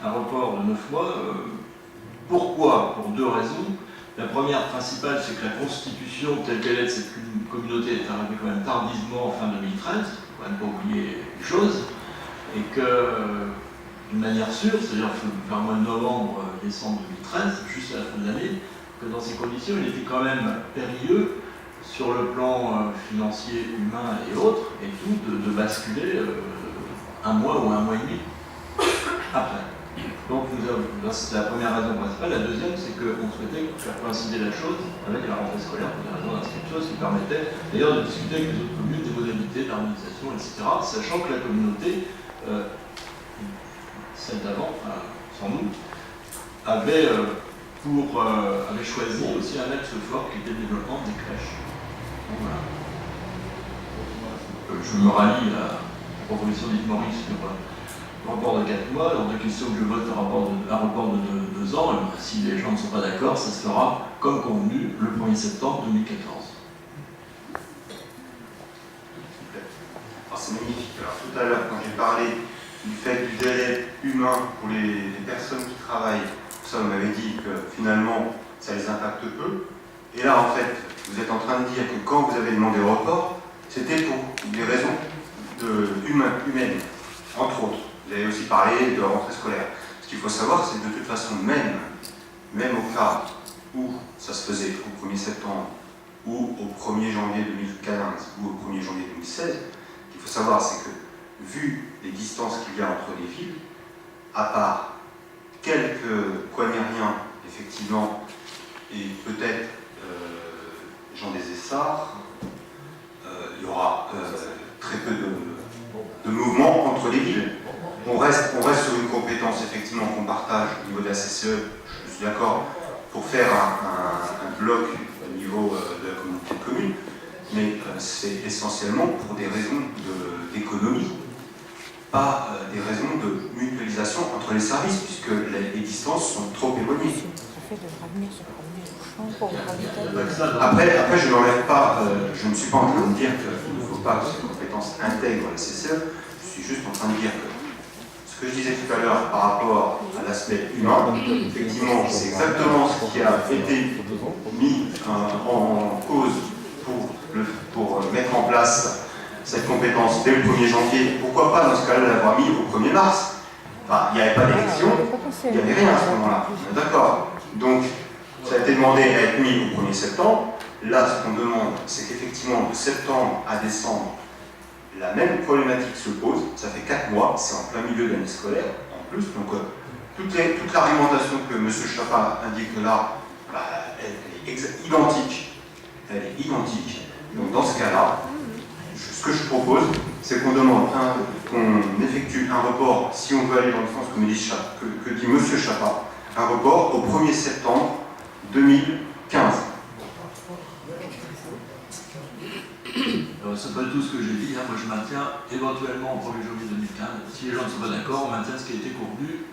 un report de 9 mois. Pourquoi? Pour deux raisons. La première principale, c'est que la constitution telle qu'elle est de cette communauté est arrivée quand même tardivement en fin 2013, il ne faut quand même pas oublier les choses, et que d'une manière sûre, c'est-à-dire vers le mois de novembre, décembre 2013, juste à la fin de l'année, que dans ces conditions, il était quand même périlleux sur le plan financier, humain et autres, et tout, de basculer un mois ou un mois et demi après. Donc c'est la première raison principale. La deuxième, c'est qu'on souhaitait faire coïncider la chose avec la rentrée scolaire pour des raisons d'inscription, ce qui permettait d'ailleurs de discuter avec les autres communes des modalités d'harmonisation, etc. Sachant que la communauté, celle d'avant, sans nous, avait choisi aussi un axe fort qui était le développement des crèches. Donc, voilà. Je me rallie à la proposition d'Yves Maurice sur un rapport de 4 mois. Alors, de question que je vote un report de 2 ans, et si les gens ne sont pas d'accord, ça se fera comme convenu le 1er septembre 2014. Alors, c'est magnifique. Alors, tout à l'heure, quand j'ai parlé du fait du délai humain pour les personnes qui travaillent, ça, on m'avait dit que finalement, ça les impacte peu. Et là, en fait, vous êtes en train de dire que quand vous avez demandé le report, c'était pour des raisons humaines, entre autres. Vous avez aussi parlé de rentrée scolaire. Ce qu'il faut savoir, c'est que de toute façon, même au cas où ça se faisait au 1er septembre, ou au 1er janvier 2015, ou au 1er janvier 2016, ce qu'il faut savoir, c'est que, vu les distances qu'il y a entre les villes, à part quelques Coignériens, effectivement, et peut-être Jean des Essarts, il y aura très peu de mouvements entre les villes. On reste sur une compétence effectivement qu'on partage au niveau de la CCE, je suis d'accord, pour faire un bloc au niveau de la communauté de communes, mais c'est essentiellement pour des raisons d'économie, pas des raisons de mutualisation entre les services, puisque les distances sont trop éloignées. Après, je n'enlève pas, je ne suis pas en train de dire qu'il ne faut pas que ces compétences intègrent la CCE, je suis juste en train de dire que ce que je disais tout à l'heure par rapport à l'aspect humain, effectivement, c'est exactement ce qui a été mis en cause pour mettre en place cette compétence dès le 1er janvier. Pourquoi pas dans ce cas-là l'avoir mis au 1er mars? Enfin, il n'y avait pas d'élection, il n'y avait rien à ce moment-là, on est d'accord. Donc, ça a été demandé à être mis au 1er septembre. Là, ce qu'on demande, c'est qu'effectivement, de septembre à décembre, la même problématique se pose. Ça fait 4 mois, c'est en plein milieu de l'année scolaire, en plus. Donc, toute l'argumentation que M. Chapa indique là, elle est identique. Elle est identique. Donc, dans ce cas-là, ce que je propose, c'est qu'on demande qu'on effectue un report, si on veut aller dans le sens que dit M. Chapa, un report au 1er septembre 2015. C'est pas tout ce que j'ai dit, moi je maintiens éventuellement au 1er janvier 2015. Si les gens ne sont pas d'accord, on maintient ce qui a été convenu.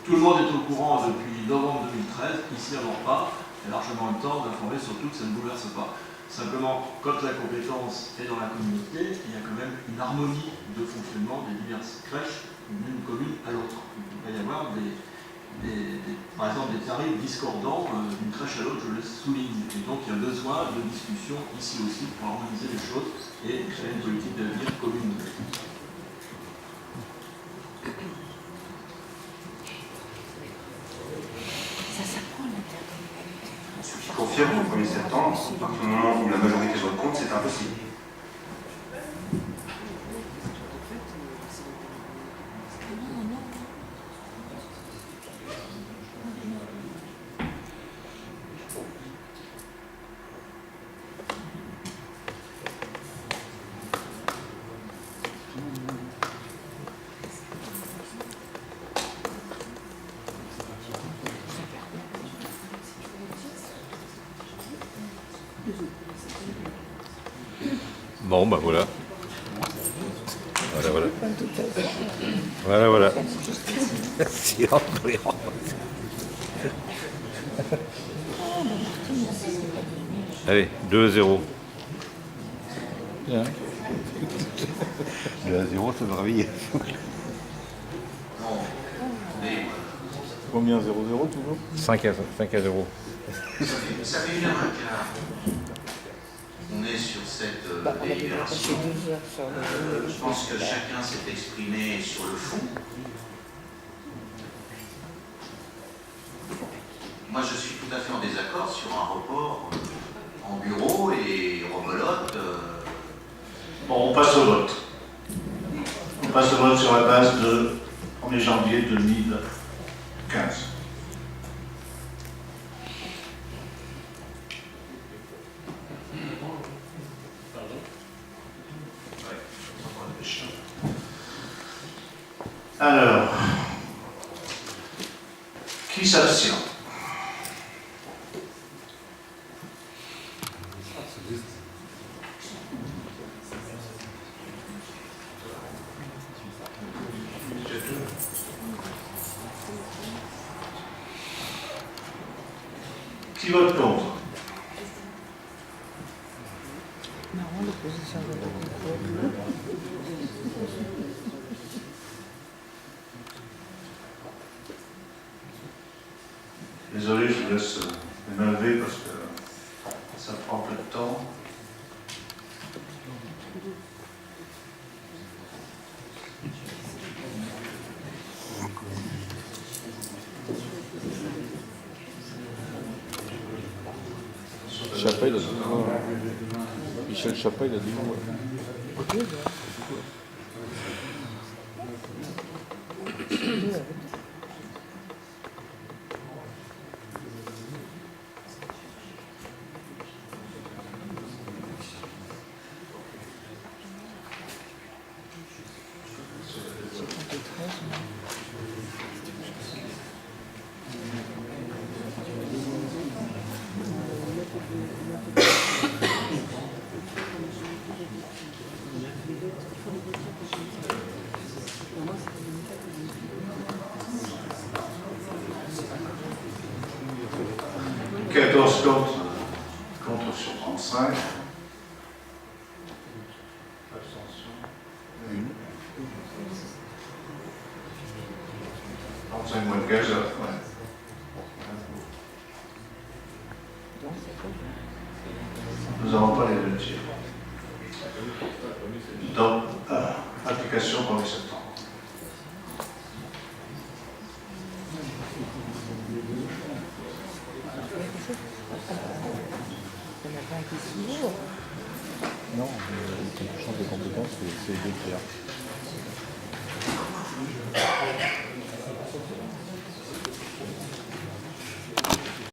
Tout le monde est au courant depuis novembre 2013, ici à Morpa, il y a largement le temps d'informer surtout que ça ne bouleverse pas. Simplement, quand la compétence est dans la communauté, il y a quand même une harmonie de fonctionnement des diverses crèches d'une commune à l'autre. Il ne peut pas y avoir par exemple des tarifs discordants d'une crèche à l'autre, je le souligne. Et donc il y a besoin de discussion ici aussi pour harmoniser les choses et créer une politique d'avenir commune. Je confirme qu'au 1er septembre, à partir du moment où la majorité vote contre, c'est impossible. Bon, ben voilà. Voilà. Allez, 2-0. 2-0, ça me réveille. Mais Combien 0-0 toujours 5 à 0. Ça fait 1h15. On est sur cette On a passé délibération. 2 heures sur le... Je pense que chacun s'est exprimé sur le fond. Moi, je suis tout à fait en désaccord sur un report en bureau et rebelote. Bon, on passe au vote. On passe au vote sur la base de 1er janvier 2015. Alors, qui s'abstient? Qui vote contre? Non, l'opposition de la... Désolé, je vous laisse les mains levées parce que ça prend un peu de temps. Chapa, il a dit non. Michel Chapa, il a dit non. Contre sur 35. Abstention. 35 moins de 15 heures. Ouais. Nous n'avons pas les deux tiers. Donc, application 1er septembre. Non, quand tu changes de compétence, c'est 2 tiers.